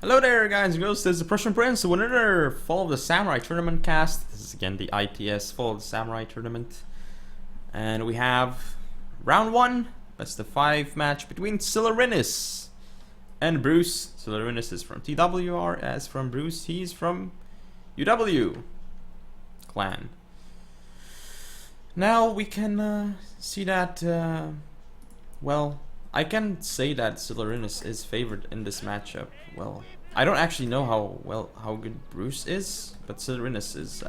Hello there guys and girls, this is the Prussian Prince with another Fall of the Samurai tournament cast. This is again the ITS Fall of the Samurai tournament. And we have round 1, best of 5 match between Sylo and Bruce. Sylo is from TWR, as from Bruce, he's from UW clan. Now we can see that, well, I can say that Sylo is favored in this matchup. Well, I don't actually know how good Bruce is, but Sylo is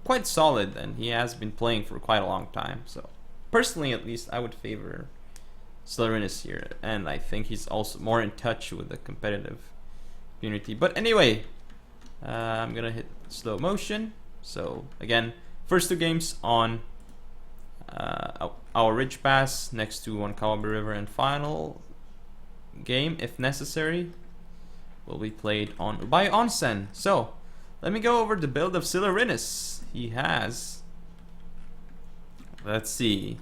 quite solid, and he has been playing for quite a long time. So, personally, at least, I would favor Sylo here, and I think he's also more in touch with the competitive community. But anyway, I'm gonna hit slow motion. So again, first 2 games on our Ridge Pass next to Wankawabe River, and final game, if necessary, will be played on Ubai Onsen. So let me go over the build of Sylo. He has, let's see,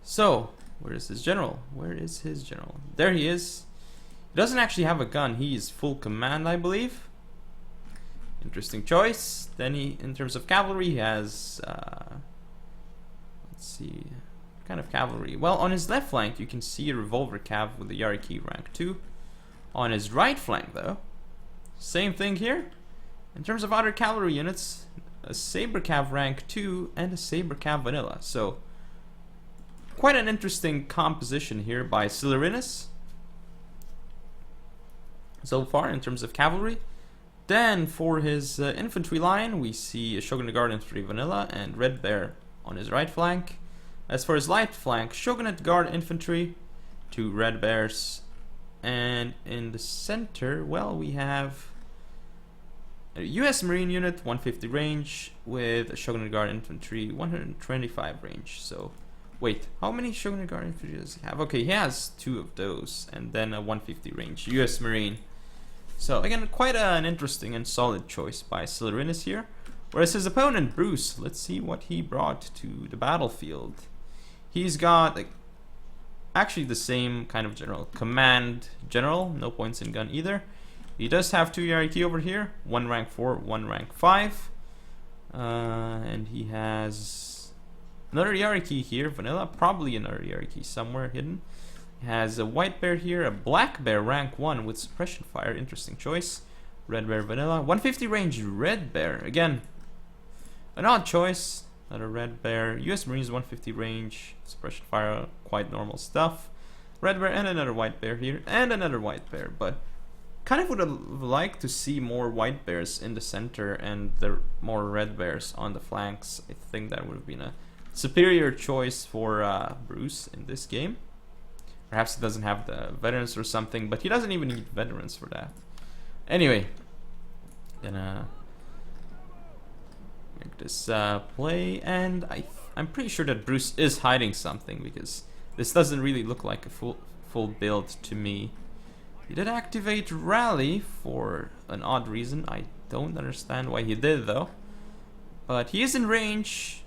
so where is his general? Where is his general? There he is. He doesn't actually have a gun. He is full command, I believe. Interesting choice. Then he, in terms of cavalry, he has let's see, kind of cavalry. Well, on his left flank, you can see a revolver cav with the Yariki rank 2. On his right flank, though, same thing here. In terms of other cavalry units, a saber cav rank 2 and a saber cav vanilla. So, quite an interesting composition here by Sylo so far in terms of cavalry. Then for his infantry line, we see a Shogunate Guard Infantry vanilla and Red Bear on his right flank. As for his left flank, Shogunate Guard Infantry, 2 Red Bears, and in the center, well, we have a US Marine unit, 150 range, with a Shogunate Guard Infantry, 125 range. So, wait, how many Shogunate Guard Infantry does he have? Okay, he has 2 of those, and then a 150 range US Marine. So again, quite an interesting and solid choice by Sylo here. Whereas his opponent, Bruce, let's see what he brought to the battlefield. He's got actually the same kind of general. Command general, no points in gun either. He does have 2 Yariki over here, 1 rank 4, 1 rank 5. And he has another Yariki here, vanilla, probably another Yariki somewhere hidden. He has a white bear here, a black bear rank 1 with suppression fire, interesting choice. Red bear vanilla, 150 range red bear, again, an odd choice. Another red bear, US Marines 150 range, suppression fire, quite normal stuff. Red bear and another white bear here, and another white bear, but kind of would have liked to see more white bears in the center and the more red bears on the flanks. I think that would have been a superior choice for Bruce in this game. Perhaps he doesn't have the veterans or something, but he doesn't even need veterans for that. Anyway, gonna make this play, and I'm pretty sure that Bruce is hiding something, because this doesn't really look like a full build to me. He did activate Rally for an odd reason. I don't understand why he did, though. But he is in range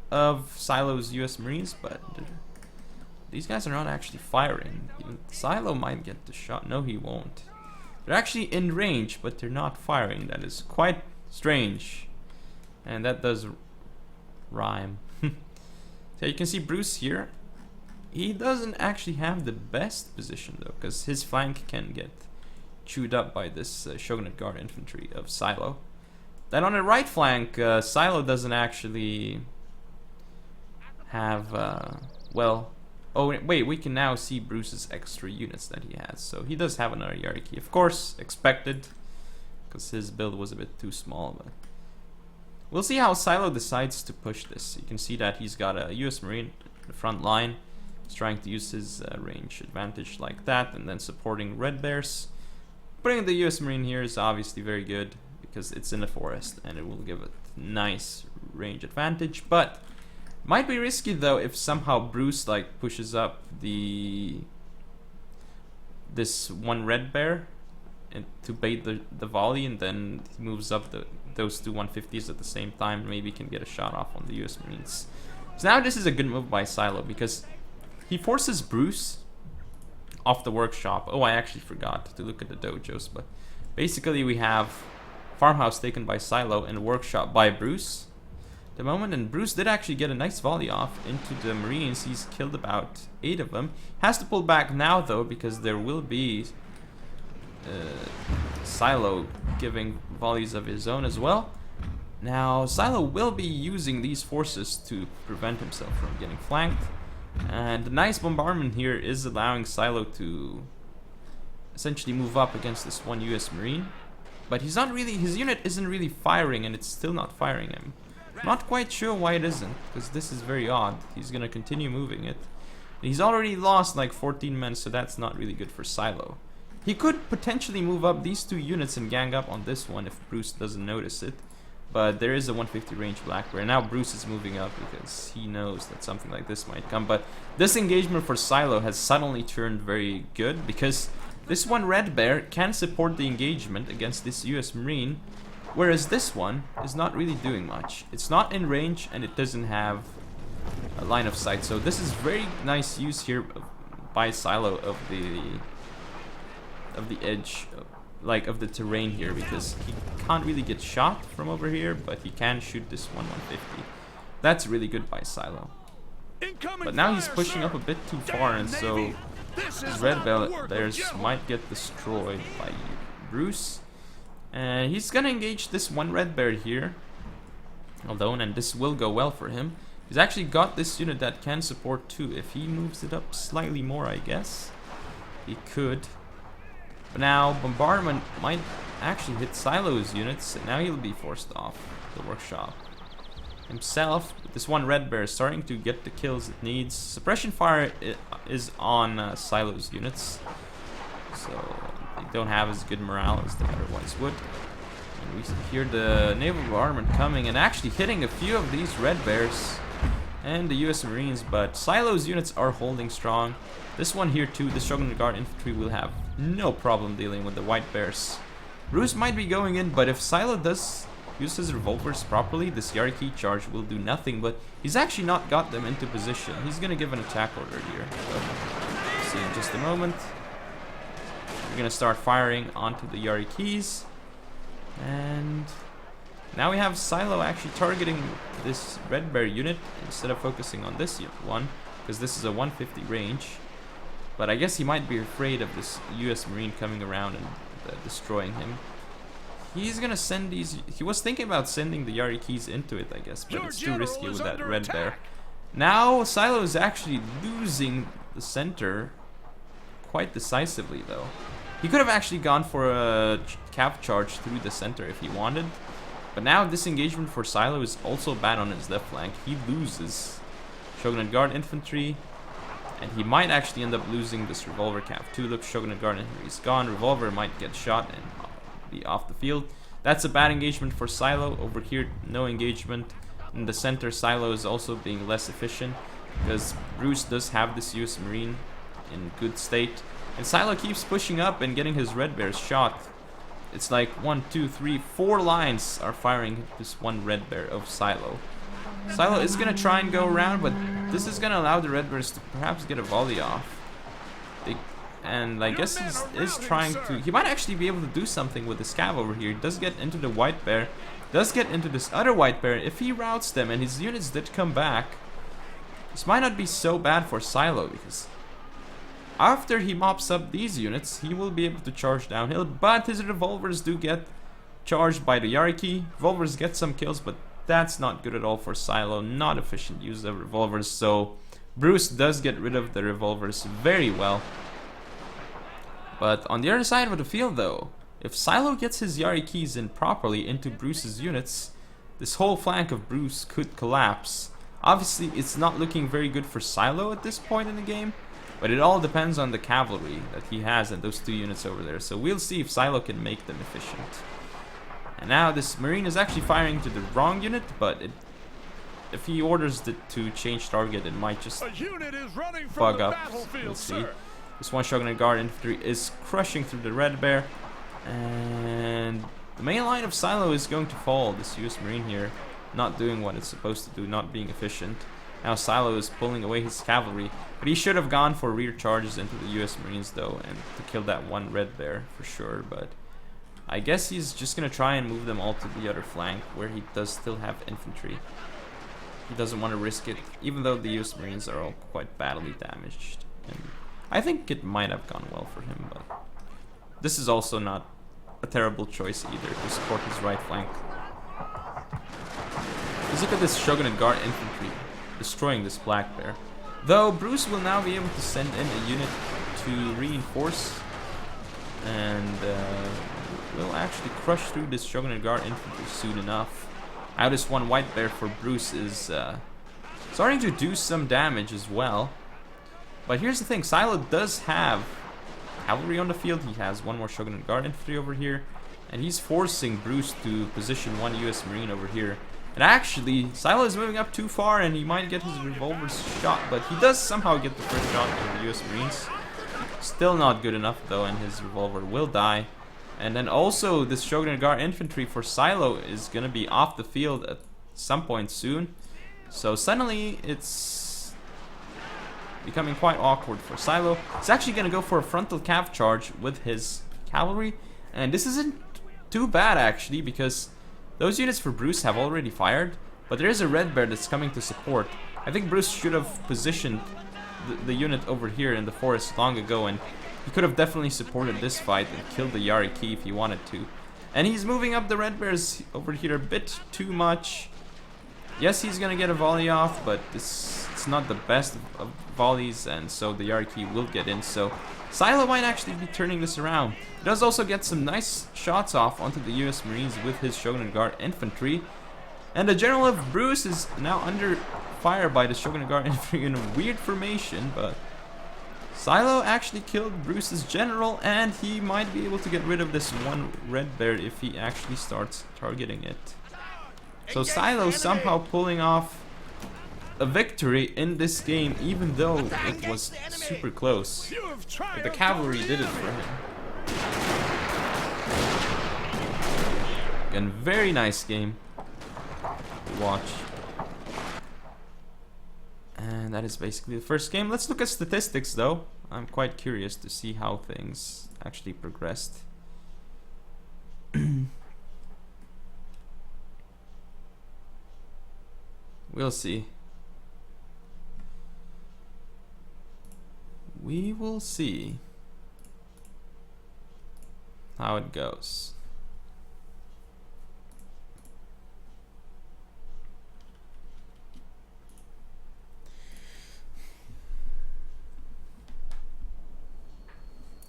of Sylo's US Marines, but these guys are not actually firing. Even Sylo might get the shot. No, he won't. They're actually in range, but they're not firing. That is quite strange. And that does rhyme. So you can see Bruce here. He doesn't actually have the best position, though, because his flank can get chewed up by this Shogunate Guard Infantry of Sylo. Then on the right flank, Sylo doesn't actually have, well... Oh wait, we can now see Bruce's extra units that he has. So he does have another Yariki, of course, expected, because his build was a bit too small. But we'll see how Sylo decides to push this. You can see that he's got a US Marine in the front line. He's trying to use his range advantage like that, and then supporting Red Bears. Putting the US Marine here is obviously very good, because it's in the forest, and it will give it nice range advantage, but might be risky, though, if somehow Bruce like pushes up this one Red Bear and to bait the volley, and then he moves up those 2 150s at the same time. Maybe can get a shot off on the US Marines. So now this is a good move by Sylo, because he forces Bruce off the workshop. Oh, I actually forgot to look at the dojos, but basically we have farmhouse taken by Sylo and workshop by Bruce at the moment, and Bruce did actually get a nice volley off into the Marines. He's killed about 8 of them. Has to pull back now though, because there will be Sylo giving volleys of his own as well. Now Sylo will be using these forces to prevent himself from getting flanked, and the nice bombardment here is allowing Sylo to essentially move up against this one US Marine. But he's not really, his unit isn't really firing, and it's still not firing him. I'm not quite sure why it isn't, because this is very odd. He's gonna continue moving it. He's already lost like 14 men, so that's not really good for Sylo. He could potentially move up these 2 units and gang up on this one if Bruce doesn't notice it. But there is a 150 range black bear. Now Bruce is moving up because he knows that something like this might come. But this engagement for Sylo has suddenly turned very good, because this one red bear can support the engagement against this US Marine, whereas this one is not really doing much. It's not in range and it doesn't have a line of sight. So this is very nice use here by Sylo of the edge, like of the terrain here, because he can't really get shot from over here, but he can shoot this 150. That's really good by Sylo. But now he's pushing up a bit too far, and so his red bears might get destroyed by Bruce. And he's gonna engage this one red bear here alone, and this will go well for him. He's actually got this unit that can support 2. If he moves it up slightly more, I guess he could. But now bombardment might actually hit Sylo's units, and now he'll be forced off the workshop himself. This one red bear is starting to get the kills it needs. Suppression fire is on Sylo's units, so they don't have as good morale as they otherwise would. And we hear the naval bombardment coming and actually hitting a few of these red bears and the US Marines, but Sylo's units are holding strong. This one here too, the Shogun Guard infantry, will have no problem dealing with the white bears. Bruce might be going in, but if Sylo does use his revolvers properly, this Yariki charge will do nothing, but he's actually not got them into position. He's gonna give an attack order here. So, see in just a moment. We're gonna start firing onto the Yarikis, and now we have Sylo actually targeting this red bear unit instead of focusing on this one, because this is a 150 range. But I guess he might be afraid of this US Marine coming around and destroying him. He's gonna send these, he was thinking about sending the Yarikis into it, I guess, but it's too risky with that red bear. Now Sylo is actually losing the center quite decisively though. He could have actually gone for a cav charge through the center if he wanted. But now this engagement for Sylo is also bad on his left flank. He loses Shogunate Guard infantry, and he might actually end up losing this revolver cav too. Look, Shogunate Guard infantry is gone. Revolver might get shot and be off the field. That's a bad engagement for Sylo. Over here, no engagement. In the center, Sylo is also being less efficient, because Bruce does have this US Marine in good state. And Sylo keeps pushing up and getting his red bears shot. It's like 1, 2, 3, 4 lines are firing this one red bear of Sylo. Sylo is gonna try and go around, but this is gonna allow the red bears to perhaps get a volley off. And I guess he is trying to, he might actually be able to do something with the scav over here. He does get into the white bear, does get into this other white bear. If he routs them and his units did come back, this might not be so bad for Sylo, because after he mops up these units, he will be able to charge downhill, but his revolvers do get charged by the Yariki. Revolvers get some kills, but that's not good at all for Sylo. Not efficient use of revolvers, so Bruce does get rid of the revolvers very well. But on the other side of the field though, if Sylo gets his Yarikis in properly into Bruce's units, this whole flank of Bruce could collapse. Obviously, it's not looking very good for Sylo at this point in the game, but it all depends on the cavalry that he has and those 2 units over there. So we'll see if Sylo can make them efficient. And now this Marine is actually firing to the wrong unit, but if he orders it to change target, it might just bug up. We'll see. This one Shogunate Guard infantry is crushing through the red bear, and the main line of Sylo is going to fall. This US Marine here not doing what it's supposed to do, not being efficient. Now Sylo is pulling away his cavalry, but he should have gone for rear charges into the US Marines though, and to kill that one red bear for sure, but I guess he's just gonna try and move them all to the other flank, where he does still have infantry. He doesn't want to risk it, even though the US Marines are all quite badly damaged. And I think it might have gone well for him, but this is also not a terrible choice either to support his right flank. Let's look at this Shogunate Guard infantry destroying this black bear. Though Bruce will now be able to send in a unit to reinforce, and will actually crush through this Shogunate Guard infantry soon enough. Now this one white bear for Bruce is starting to do some damage as well. But here's the thing, Sylo does have cavalry on the field. He has one more Shogunate Guard infantry over here, and he's forcing Bruce to position one US Marine over here. And actually, Sylo is moving up too far, and he might get his revolvers shot, but he does somehow get the first shot of the US Marines. Still not good enough though, and his revolver will die. And then also, this Shogunate Guard infantry for Sylo is gonna be off the field at some point soon. So suddenly, it's becoming quite awkward for Sylo. He's actually gonna go for a frontal cav charge with his cavalry, and this isn't too bad actually, because those units for Bruce have already fired, but there is a red bear that's coming to support. I think Bruce should have positioned the unit over here in the forest long ago, and he could have definitely supported this fight and killed the Yariki if he wanted to. And he's moving up the red bears over here a bit too much. Yes, he's gonna get a volley off, but it's not the best of volleys, and so the Yariki will get in. So Sylo might actually be turning this around. He does also get some nice shots off onto the US Marines with his Shogunate Guard infantry. And the general of Bruce is now under fire by the Shogunate Guard infantry in a weird formation, but Sylo actually killed Bruce's general, and he might be able to get rid of this one red bear if he actually starts targeting it. So Sylo somehow pulling off a victory in this game, even though it was super close. But the cavalry did it for him. Again, very nice game to watch. And that is basically the first game. Let's look at statistics though. I'm quite curious to see how things actually progressed. We'll see. We will see how it goes.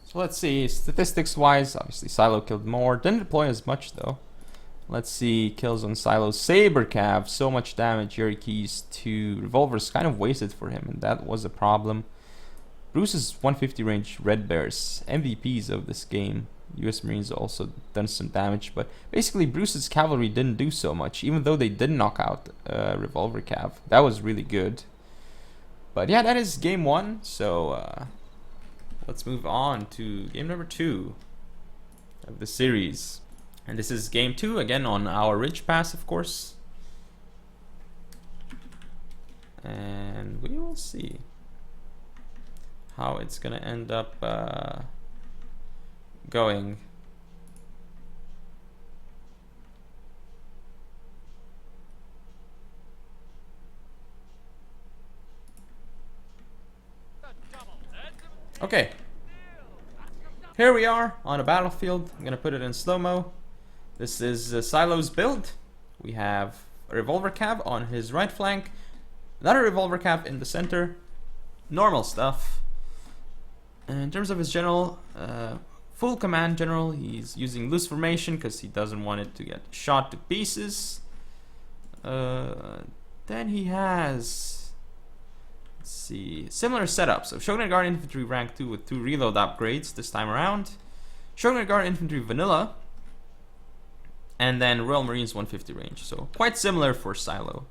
So let's see, statistics wise, obviously Sylo killed more, didn't deploy as much though. Let's see, kills on Sylo's Saber Cav, so much damage, Yarikis 2 revolvers kind of wasted for him, and that was a problem. Bruce's 150 range Red Bears, MVPs of this game. US Marines also done some damage, but basically Bruce's cavalry didn't do so much, even though they did knock out revolver cav. That was really good. But yeah, that is game 1, so let's move on to game number 2 of the series. And this is game 2, again on our Ridge Pass, of course. And we will see how it's gonna end up going. Okay, here we are on a battlefield. I'm gonna put it in slow-mo. This is Sylo's build. We have a revolver cav on his right flank, another revolver cav in the center, normal stuff. In terms of his general, full command general, he's using loose formation because he doesn't want it to get shot to pieces. Then he has, let's see, similar setup. So Shogunate Guard Infantry rank 2 with 2 reload upgrades this time around. Shogunate Guard Infantry vanilla. And then Royal Marines 150 range. So quite similar for Sylo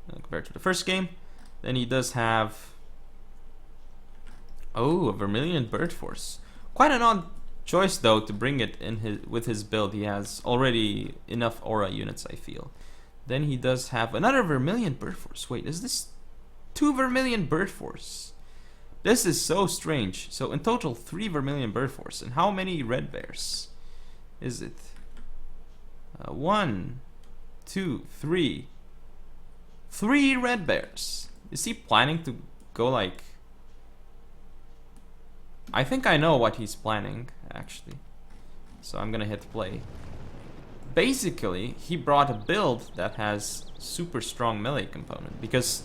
compared to the first game. Then he does have, oh, a Vermilion Bird Force. Quite an odd choice though to bring it in with his build. He has already enough aura units, I feel. Then he does have another Vermilion Bird Force. Wait, is this 2 Vermilion Bird Force. This is so strange. So in total 3 Vermilion Bird Force. And how many Red Bears is it? 1, 2, 3. 3 Red Bears. Is he planning to go like... I think I know what he's planning, actually. So I'm gonna hit play. Basically, he brought a build that has super strong melee component. Because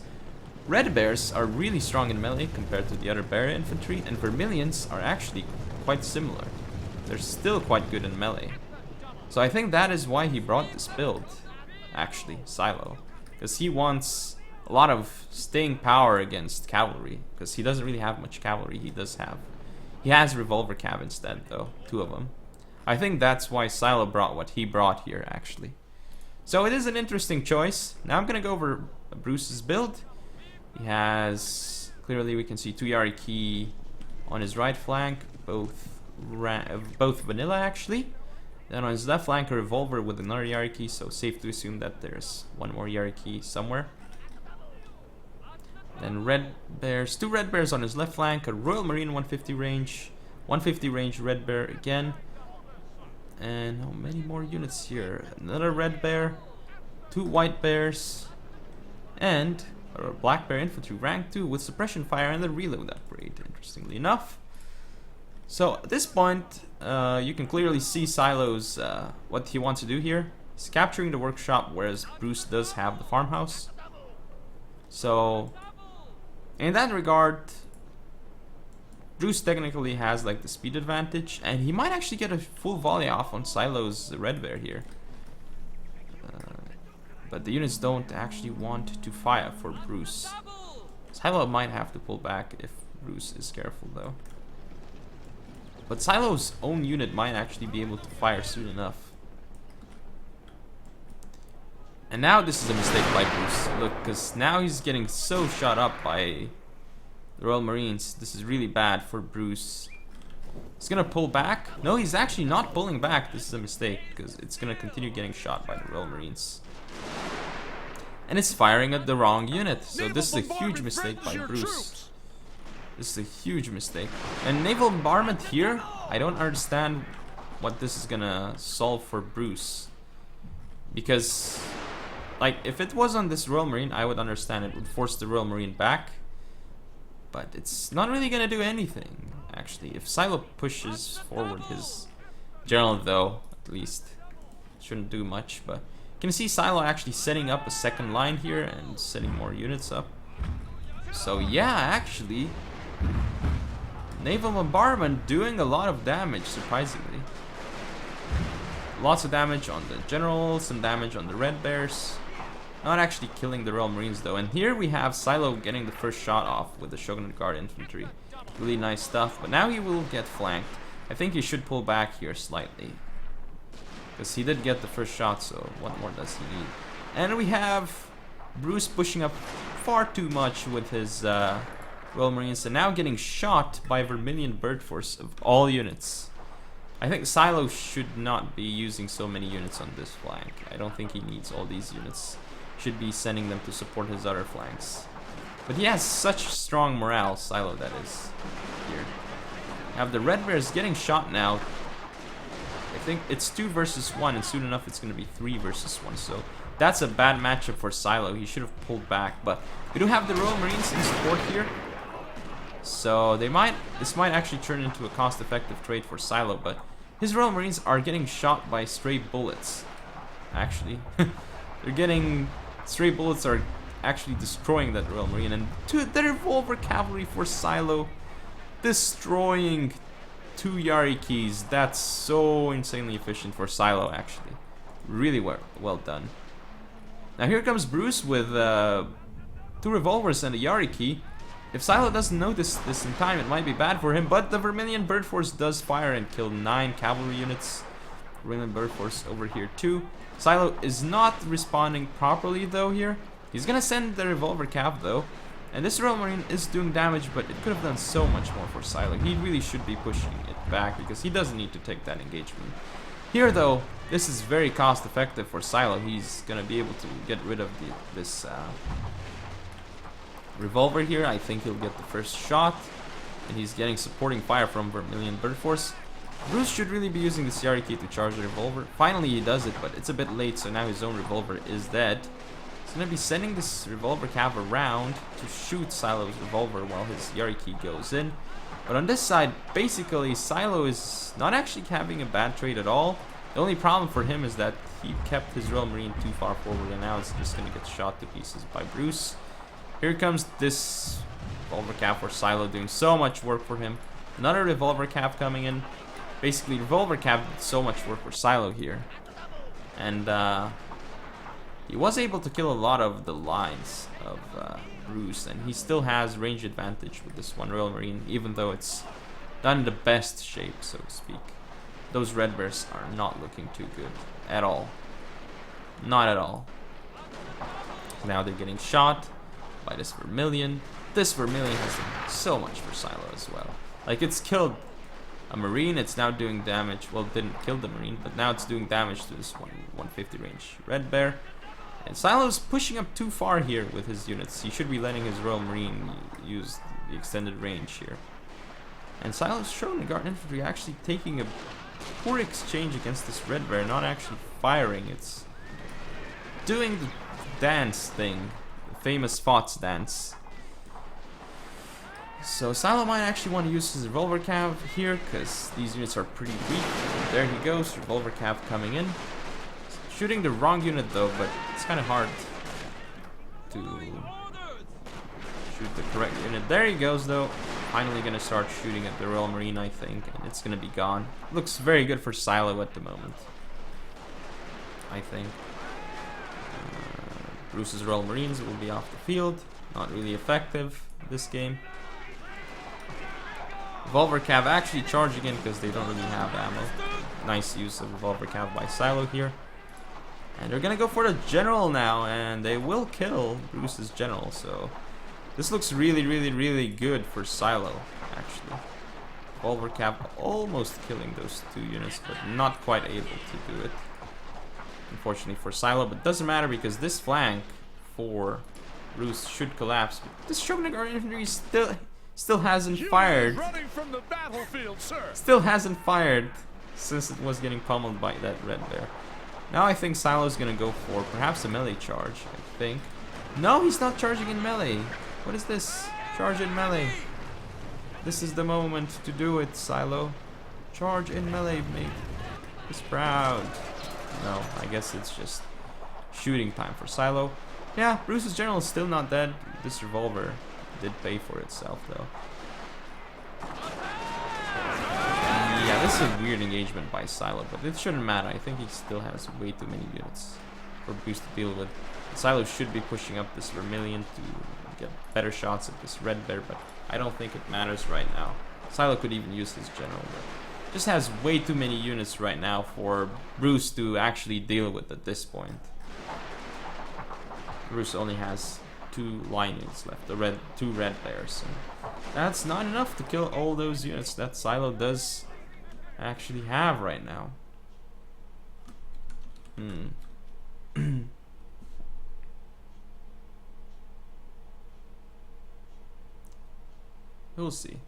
Red Bears are really strong in melee compared to the other bear infantry. And Vermilions are actually quite similar. They're still quite good in melee. So I think that is why he brought this build, actually, Sylo. Because he wants a lot of staying power against cavalry. Because he doesn't really have much cavalry. He has revolver cav instead, though. 2 of them. I think that's why Sylo brought what he brought here, actually. So it is an interesting choice. Now I'm going to go over Bruce's build. He has... Clearly we can see 2 Yariki on his right flank. Both vanilla, actually. Then on his left flank, a revolver with another Yariki. So safe to assume that there's 1 more Yariki somewhere. Then Red Bears, 2 Red Bears on his left flank, a Royal Marine 150 range, 150 range Red Bear again. And how many more units here? Another Red Bear, 2 White Bears, and a Black Bear Infantry rank 2 with suppression fire and the reload upgrade, interestingly enough. So at this point, you can clearly see Sylo's, what he wants to do here. He's capturing the workshop, whereas Bruce does have the farmhouse. So... in that regard, Bruce technically has like the speed advantage, and he might actually get a full volley off on Sylo's Red Bear here. But the units don't actually want to fire for Bruce. Sylo might have to pull back if Bruce is careful though. But Sylo's own unit might actually be able to fire soon enough. And now this is a mistake by Bruce. Look, because now he's getting so shot up by the Royal Marines. This is really bad for Bruce. He's gonna pull back. No, he's actually not pulling back. This is a mistake, because it's gonna continue getting shot by the Royal Marines. And it's firing at the wrong unit. So this is a huge mistake by Bruce. This is a huge mistake. And naval bombardment here, I don't understand what this is gonna solve for Bruce. Because... like, if it was on this Royal Marine, I would understand. It would force the Royal Marine back. But it's not really gonna do anything, actually. If Sylo pushes forward his general, though, at least, shouldn't do much. But you can see Sylo actually setting up a second line here and setting more units up. So yeah, actually, naval bombardment doing a lot of damage, surprisingly. Lots of damage on the general, some damage on the Red Bears. Not actually killing the Royal Marines though. And here we have Sylo getting the first shot off with the Shogunate Guard infantry. Really nice stuff, but now he will get flanked. I think he should pull back here slightly. Because he did get the first shot, so what more does he need? And we have Bruce pushing up far too much with his Royal Marines and now getting shot by Vermilion Bird Force of all units. I think Sylo should not be using so many units on this flank. I don't think he needs all these units. Should be sending them to support his other flanks. But he has such strong morale, Sylo that is, here. Have the Red Bears getting shot now. I think it's 2 versus 1, and soon enough it's going to be 3 versus 1. So that's a bad matchup for Sylo. He should have pulled back. But we do have the Royal Marines in support here. So this might actually turn into a cost-effective trade for Sylo, but his Royal Marines are getting shot by stray bullets. Actually, stray bullets are actually destroying that Royal Marine, and the revolver cavalry for Sylo destroying 2 Yarikis. That's so insanely efficient for Sylo, actually. Really well done. Now here comes Bruce with 2 revolvers and a Yariki. If Sylo doesn't notice this in time, it might be bad for him, but the Vermilion Bird Force does fire and kill 9 cavalry units. Vermilion Bird Force over here too. Sylo is not responding properly though here. He's gonna send the Revolver Cav though. And this Royal Marine is doing damage, but it could have done so much more for Sylo. He really should be pushing it back because he doesn't need to take that engagement. Here though, this is very cost effective for Sylo. He's gonna be able to get rid of this revolver here. I think he'll get the first shot. And he's getting supporting fire from Vermilion Bird Force. Bruce should really be using the CR key to charge the revolver. Finally he does it, but it's a bit late, so now his own revolver is dead. He's gonna be sending this revolver cav around to shoot Sylo's revolver while his Yari key goes in. But on this side, basically Sylo is not actually having a bad trade at all. The only problem for him is that he kept his Royal Marine too far forward, and now it's just gonna get shot to pieces by Bruce. Here comes this revolver cav for Sylo, doing so much work for him. Another revolver cav coming in. Basically, revolver cav did so much work for Sylo here. And he was able to kill a lot of the lines of Bruce, and he still has range advantage with this one Royal Marine, even though it's not in the best shape, so to speak. Those red bears are not looking too good at all. Not at all. Now they're getting shot by this Vermilion. This Vermilion has done so much for Sylo as well. Like, it's killed a Marine, it's now doing damage. Well, it didn't kill the Marine, but now it's doing damage to this 150 range red bear. And Sylo's pushing up too far here with his units. He should be letting his Royal Marine use the extended range here. And Sylo's Shogun Guard Infantry actually taking a poor exchange against this red bear, not actually firing. It's doing the dance thing, the famous FotS dance. So Sylo might actually want to use his revolver cav here, because these units are pretty weak. There he goes, revolver cav coming in. Shooting the wrong unit though, but it's kind of hard to shoot the correct unit. There he goes though. Finally gonna start shooting at the Royal Marine, I think, and it's gonna be gone. Looks very good for Sylo at the moment, I think. Bruce's Royal Marines will be off the field. Not really effective this game. Revolver cav actually charging in because they don't really have ammo. Nice use of revolver cav by Sylo here. And they're gonna go for the general now, and they will kill Bruce's general, so this looks really, really, really good for Sylo, actually. Revolver cav almost killing those two units, but not quite able to do it, unfortunately for Sylo. But it doesn't matter, because this flank for Bruce should collapse. But this Shogun Guard Infantry still hasn't fired. From the battlefield, sir. Still hasn't fired since it was getting pummeled by that red bear. Now I think Sylo's gonna go for perhaps a melee charge, I think. No, he's not charging in melee. What is this? Charge in melee. This is the moment to do it, Sylo. Charge in melee, mate. He's proud. No, I guess it's just shooting time for Sylo. Yeah, Bruce's general is still not dead. This revolver did pay for itself, though. Yeah, this is a weird engagement by Sylo, but it shouldn't matter. I think he still has way too many units for Bruce to deal with. Sylo should be pushing up this Vermilion to get better shots at this red bear, but I don't think it matters right now. Sylo could even use his general, but just has way too many units right now for Bruce to actually deal with at this point. Bruce only has 2 line units left, the two red bears, and that's not enough to kill all those units that Sylo does actually have right now. We'll see.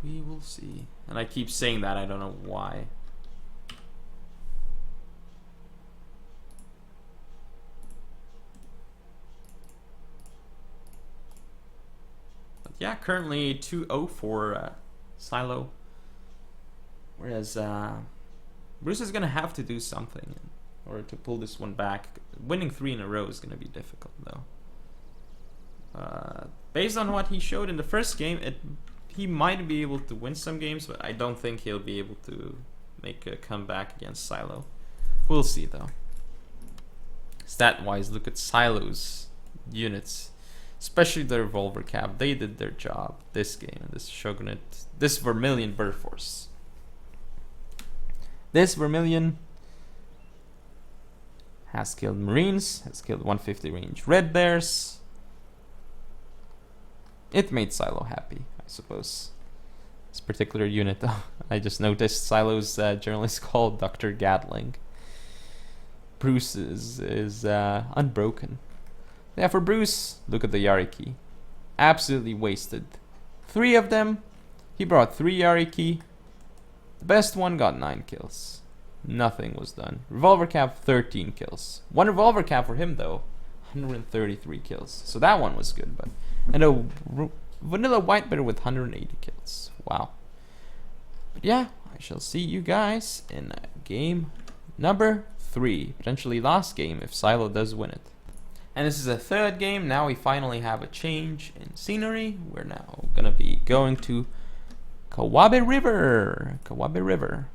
We will see. And I keep saying that, I don't know why. Yeah, currently 2-0 for Sylo. Whereas Bruce is going to have to do something in order to pull this one back. Winning 3 in a row is going to be difficult, though. Based on what he showed in the first game, he might be able to win some games, but I don't think he'll be able to make a comeback against Sylo. We'll see, though. Stat-wise, look at Sylo's units. Especially the revolver cav, they did their job this game. This Shogunate, this Vermilion Bird Force. This Vermilion has killed Marines, has killed 150 range red bears. It made Sylo happy, I suppose. This particular unit, though, I just noticed Sylo's general is called Dr. Gatling. Bruce is unbroken. Yeah, for Bruce, look at the Yariki. Absolutely wasted. 3 of them. He brought 3 Yariki. The best one got 9 kills. Nothing was done. Revolver Cap, 13 kills. 1 Revolver Cap for him, though. 133 kills. So that one was good. And a Vanilla White Bear with 180 kills. Wow. But yeah, I shall see you guys in game number 3. Potentially last game if Sylo does win it. And this is a 3rd game. Now we finally have a change in scenery. We're now gonna be going to Kawabe River. Kawabe River.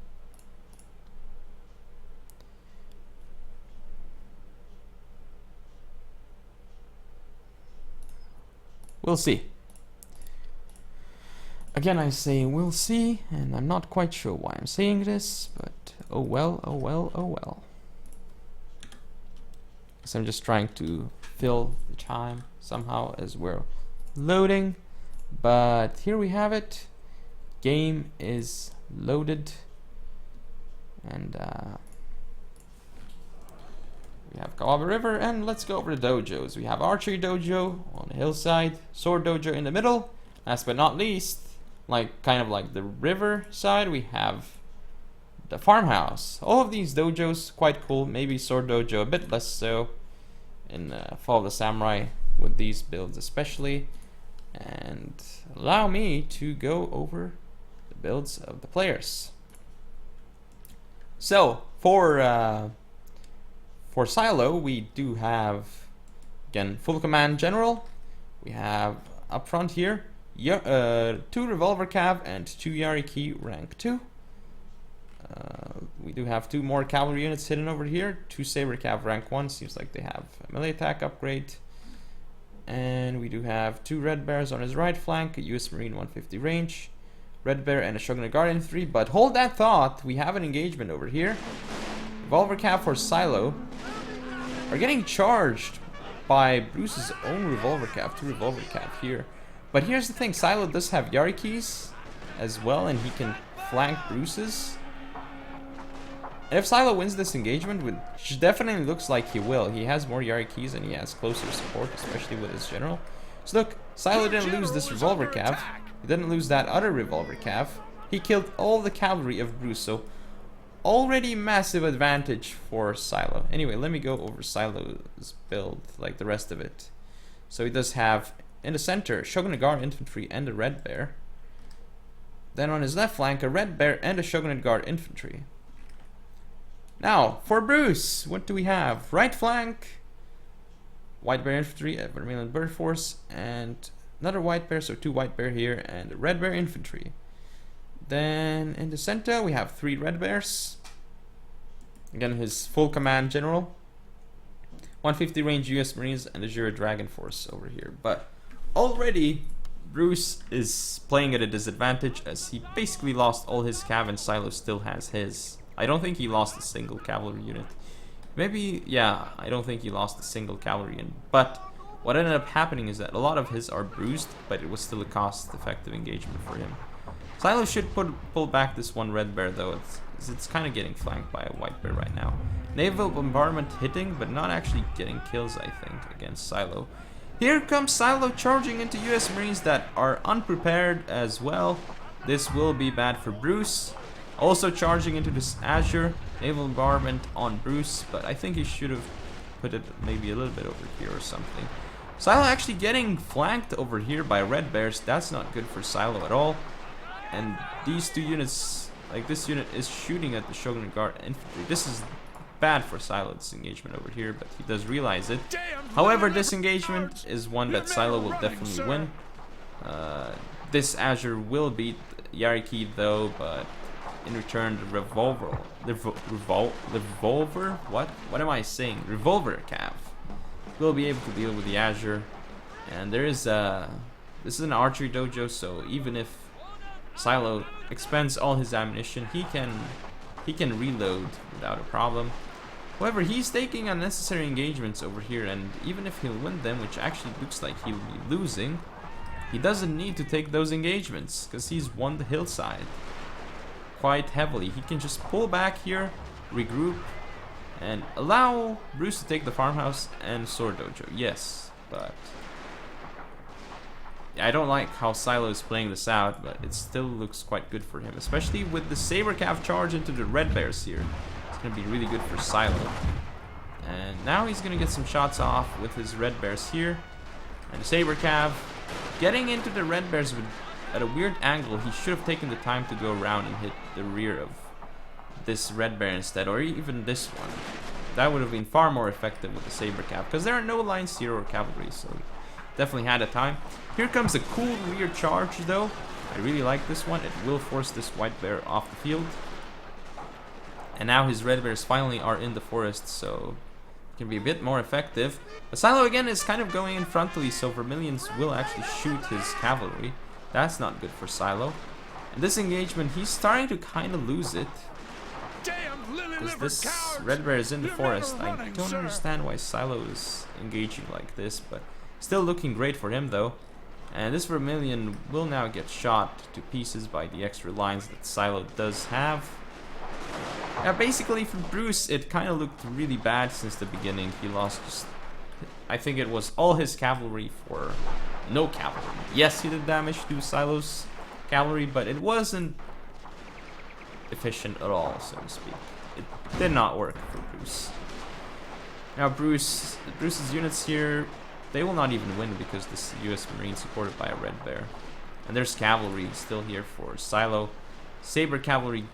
We'll see. Again, I say we'll see, and I'm not quite sure why I'm saying this, but oh well, oh well, oh well. So I'm just trying to fill the time somehow as we're loading, but here we have it. Game is loaded, and we have Kawabe River, and let's go over the dojos. We have Archery Dojo on the hillside, Sword Dojo in the middle. Last but not least, kind of like the river side, we have the farmhouse. All of these dojos quite cool. Maybe Sword Dojo a bit less so in Fall of the Samurai with these builds especially. And allow me to go over the builds of the players. So for Sylo, we do have, again, full command general. We have up front here 2 Revolver Cav and 2 Yariki rank 2. We do have 2 more cavalry units hidden over here. 2 Saber Cav rank 1. Seems like they have a melee attack upgrade. And we do have 2 Red Bears on his right flank, a US Marine 150 range, Red Bear and a Shogunate Guard infantry. But hold that thought, we have an engagement over here. Revolver Cav for Sylo are getting charged by Bruce's own Revolver Cav, 2 Revolver Cav here. But here's the thing, Sylo does have Yarikis as well, and he can flank Bruce's. And if Sylo wins this engagement, which definitely looks like he will, he has more Yarikis and he has closer support, especially with his general. So look, Sylo didn't lose this Revolver Cav, he didn't lose that other Revolver Cav, he killed all the cavalry of Bruce, so already massive advantage for Sylo. Anyway, let me go over Sylo's build, like the rest of it. So he does have, in the center, Shogunate Guard infantry and a Red Bear. Then on his left flank, a Red Bear and a Shogunate Guard infantry. Now, for Bruce, what do we have? Right flank, White Bear infantry, a Vermilion Bird Force, and another White Bear, so 2 White Bear here, and a Red Bear infantry. Then in the center, we have 3 Red Bears. Again, his full command general. 150 range US Marines and a Jura Dragon Force over here. But already, Bruce is playing at a disadvantage as he basically lost all his cav and Sylo still has his. I don't think he lost a single cavalry unit. Maybe, yeah, I don't think he lost a single cavalry unit. But what ended up happening is that a lot of his are bruised, but it was still a cost-effective engagement for him. Sylo should pull back this 1 Red Bear, though. It's kind of getting flanked by a White Bear right now. Naval bombardment hitting, but not actually getting kills, I think, against Sylo. Here comes Sylo charging into US Marines that are unprepared as well. This will be bad for Bruce. Also charging into this Azure. Naval bombardment on Bruce, but I think he should have put it maybe a little bit over here or something. Sylo actually getting flanked over here by Red Bears. That's not good for Sylo at all. And these 2 units, like this unit is shooting at the Shogunate Guard infantry. This is bad for Sylo, this engagement over here, but he does realize it. However, this engagement is one that Sylo will definitely win. This Azure will beat Yariki though, but in return the Revolver, what am I saying? Revolver Cav will be able to deal with the Azure. And there is this is an archery dojo, so even if Sylo expends all his ammunition, he can reload without a problem. However, he's taking unnecessary engagements over here, and even if he'll win them, which actually looks like he'll be losing, he doesn't need to take those engagements because he's won the hillside quite heavily. He can just pull back here, regroup, and allow Bruce to take the farmhouse and Sword Dojo. Yes, but yeah, I don't like how Sylo is playing this out, but it still looks quite good for him, especially with the Saber Cav charge into the Red Bears here. It's going to be really good for Sylo. And now he's going to get some shots off with his Red Bears here. And the Saber Cav getting into the Red Bears at a weird angle. He should have taken the time to go around and hit the rear of this Red Bear instead, or even this one. That would have been far more effective with the Saber Cav, because there are no lines here or cavalry, so definitely had a time. Here comes a cool rear charge though. I really like this one. It will force this White Bear off the field. And now his Red Bears finally are in the forest, so it can be a bit more effective. But Sylo again is kind of going in frontally, so Vermilions will actually shoot his cavalry. That's not good for Sylo. In this engagement, he's starting to kind of lose it. Because this Red Bear is in the forest. I don't understand why Sylo is engaging like this, but still looking great for him though. And this Vermilion will now get shot to pieces by the extra lines that Sylo does have. Yeah, basically for Bruce, it kind of looked really bad since the beginning. He lost just, I think it was all his cavalry for no cavalry. Yes, he did damage to Sylo's cavalry, but it wasn't efficient at all, so to speak. It did not work for Bruce. Now Bruce's units here, they will not even win because this US Marine supported by a Red Bear. And there's cavalry still here for Sylo. Saber Cavalry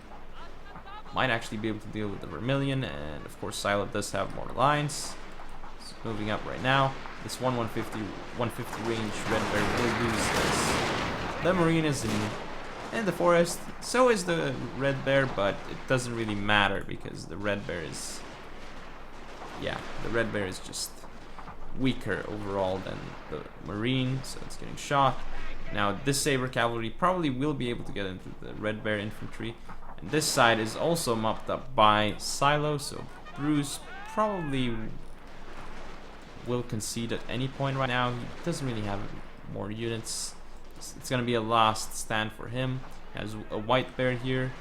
might actually be able to deal with the Vermilion, and of course Sylo does have more lines. It's moving up right now. This 150 range Red Bear will lose this. The Marine is in the forest, so is the Red Bear, but it doesn't really matter because the Red Bear is, yeah, the Red Bear is just weaker overall than the Marine, so it's getting shot. Now this Saber Cavalry probably will be able to get into the Red Bear infantry, and this side is also mopped up by Sylo, so Bruce probably will concede at any point right now. He doesn't really have more units. It's gonna be a last stand for him. He has a White Bear here,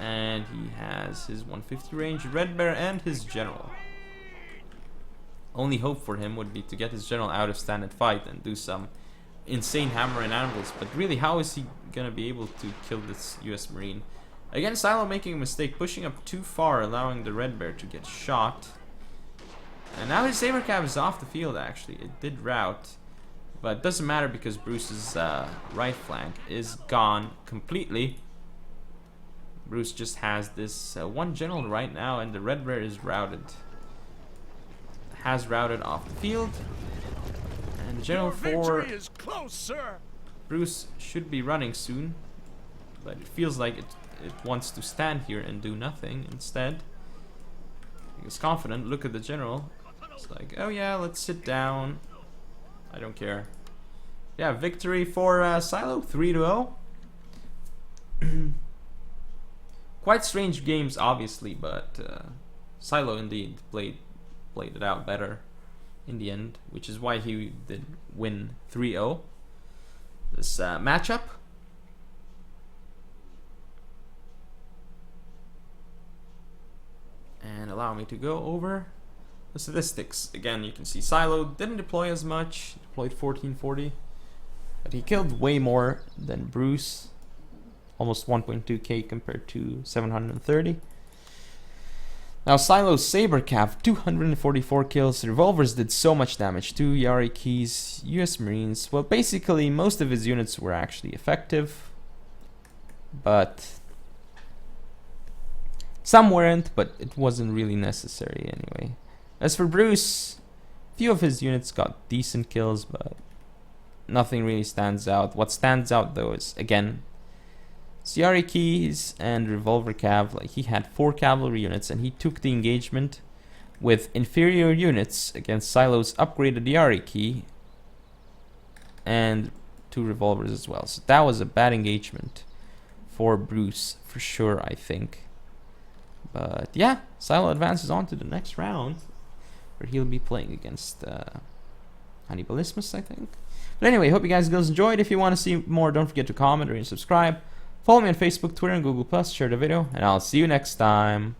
and he has his 150 range Red Bear and his general. Only hope for him would be to get his general out of stand and fight and do some insane hammer and anvils, but really how is he gonna be able to kill this US Marine? Again, Sylo making a mistake, pushing up too far, allowing the Red Bear to get shot. And now his Saber Cav is off the field actually. It did rout, but it doesn't matter because Bruce's right flank is gone completely. Bruce just has this one general right now, and the Red Bear is routed. Has routed off the field. And the general for Bruce should be running soon, but it feels like it wants to stand here and do nothing instead. It's confident. Look at the general. It's like, oh yeah, let's sit down. I don't care. Yeah, victory for Sylo, 3-0. Quite strange games, obviously, but Sylo indeed played it out better in the end, which is why he did win 3-0 this matchup. And allow me to go over the statistics. Again, you can see Sylo didn't deploy as much, he deployed 1440, but he killed way more than Bruce, almost 1.2k compared to 730. Now Sylo's Saber Cav, 244 kills, revolvers did so much damage, 2 Yari keys, US Marines. Well, basically most of his units were actually effective, but some weren't, but it wasn't really necessary anyway. As for Bruce, few of his units got decent kills, but nothing really stands out. What stands out though is, again, Yari keys and revolver cav. Like, he had 4 cavalry units and he took the engagement with inferior units against Sylo's upgraded Yari key and 2 revolvers as well. So that was a bad engagement for Bruce for sure, I think. But yeah, Sylo advances on to the next round, where he'll be playing against Hannibalismus, I think. But anyway, hope you guys enjoyed. If you want to see more, don't forget to comment or subscribe. Follow me on Facebook, Twitter, and Google+. Share the video, and I'll see you next time.